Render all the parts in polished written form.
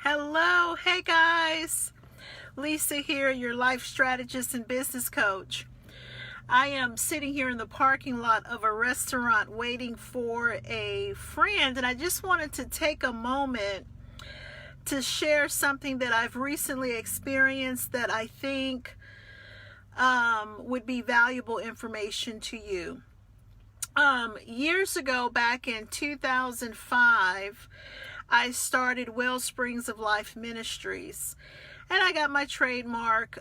Hello, hey guys, Lisa here, your life strategist and business coach. I am sitting here in the parking lot of a restaurant waiting for a friend, and I just wanted to take a moment to share something that I've recently experienced that I think would be valuable information to you. Years ago, back in 2005, I started Wellsprings of Life Ministries, and I got my trademark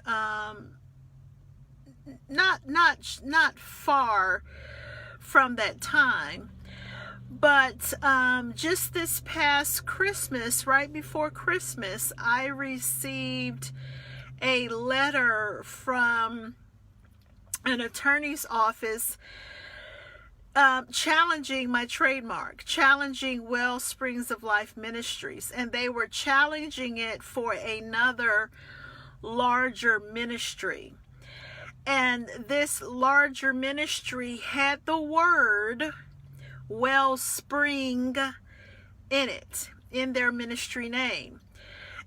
not far from that time, but just this past Christmas, right before Christmas, I received a letter from an attorney's office challenging my trademark, challenging Wellsprings of Life Ministries, and they were challenging it for another larger ministry. And this larger ministry had the word Wellspring in it, in their ministry name.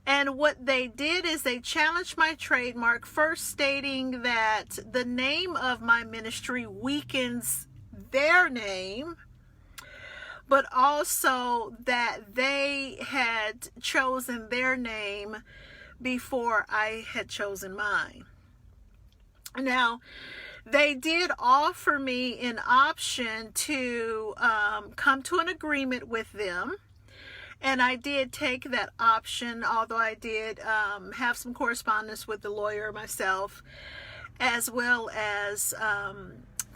And what they did is they challenged my trademark, first stating that the name of my ministry weakens their name, but also that they had chosen their name before I had chosen mine. Now, they did offer me an option to come to an agreement with them, and I did take that option, although I did have some correspondence with the lawyer myself, as well as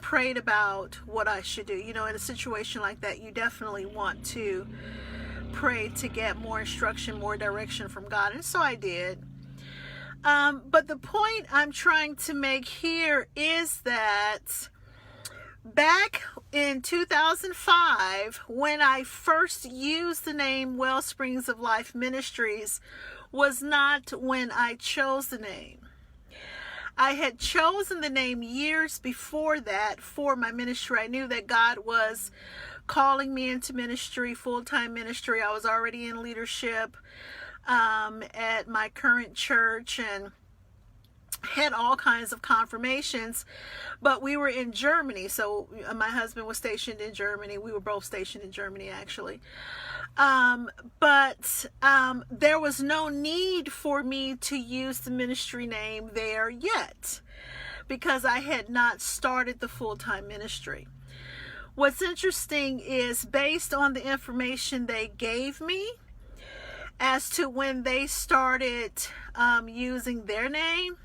prayed about what I should do. You know, in a situation like that, you definitely want to pray to get more instruction, more direction from God, and so I did. But the point I'm trying to make here is that back in 2005, when I first used the name Wellsprings of Life Ministries, was not when I chose the name. I had chosen the name years before that for my ministry. I knew that God was calling me into ministry, full-time ministry. I was already in leadership at my current church and had all kinds of confirmations, but we were in Germany. So my husband was stationed in Germany. We were both stationed in Germany, actually. But there was no need for me to use the ministry name there yet, because I had not started the full-time ministry. What's interesting is, based on the information they gave me as to when they started using their name,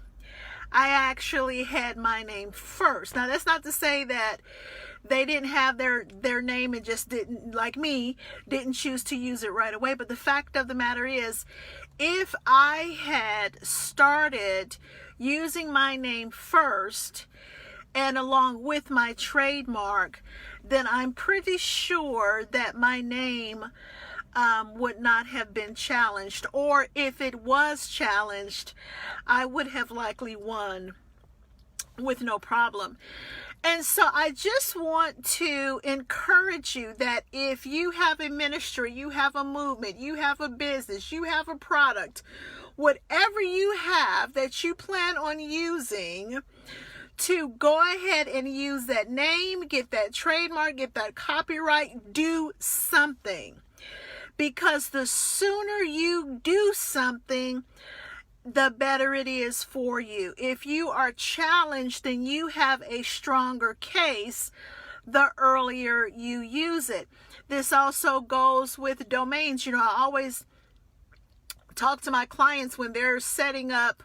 I actually had my name first. Now, that's not to say that they didn't have their name and just didn't, like me, didn't choose to use it right away. But the fact of the matter is, if I had started using my name first and along with my trademark, then I'm pretty sure that my name would not have been challenged, or if it was challenged, I would have likely won with no problem. And so I just want to encourage you that if you have a ministry, you have a movement, you have a business, you have a product, whatever you have that you plan on using, to go ahead and use that name, get that trademark, get that copyright, do something. Because the sooner you do something, the better it is for you. If you are challenged, then you have a stronger case the earlier you use it. This also goes with domains. You know, I always talk to my clients when they're setting up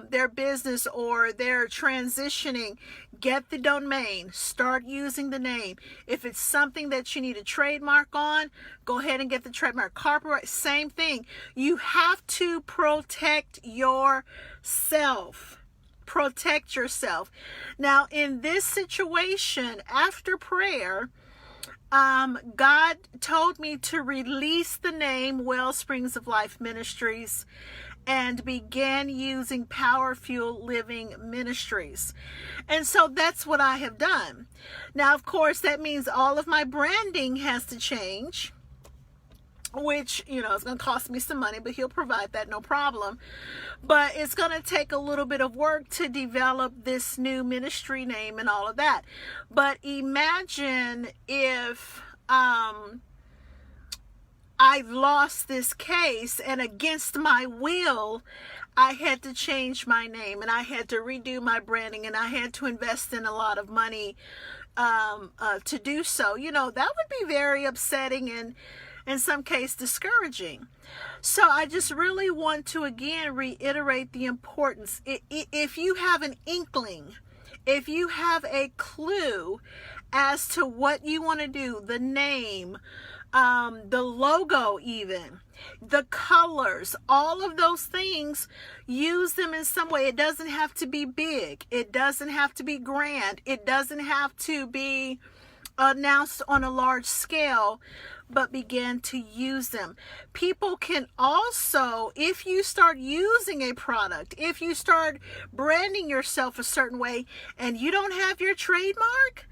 their business or they're transitioning. Get the domain, start using the name. If it's something that you need a trademark on, go ahead and get the trademark. Copyright, same thing. You have to protect yourself. Protect yourself. Now, in this situation, after prayer, God told me to release the name Wellsprings of Life Ministries and began using Power Fuel Living Ministries. And so that's what I have done. Now, of course, that means all of my branding has to change. which, you know, is going to cost me some money, but he'll provide that, no problem. But it's going to take a little bit of work to develop this new ministry name and all of that. But imagine if I lost this case and against my will, I had to change my name and I had to redo my branding and I had to invest in a lot of money to do so. You know, that would be very upsetting and in some case discouraging. So I just really want to again reiterate the importance. If you have an inkling, if you have a clue as to what you want to do, the name, the logo, even the colors, all of those things, use them in some way. It doesn't have to be big. It doesn't have to be grand. It doesn't have to be announced on a large scale, but begin to use them. People can also, if you start using a product, if you start branding yourself a certain way and you don't have your trademark,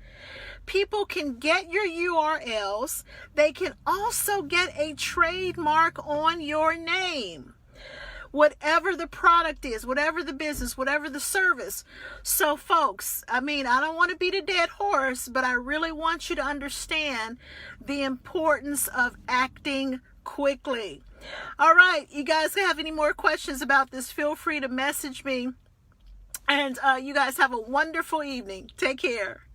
people can get your URLs. They can also get a trademark on your name. Whatever the product is, whatever the business, whatever the service. So folks, I mean, I don't want to beat a dead horse, but I really want you to understand the importance of acting quickly. All right, you guys have any more questions about this, feel free to message me. And you guys have a wonderful evening. Take care.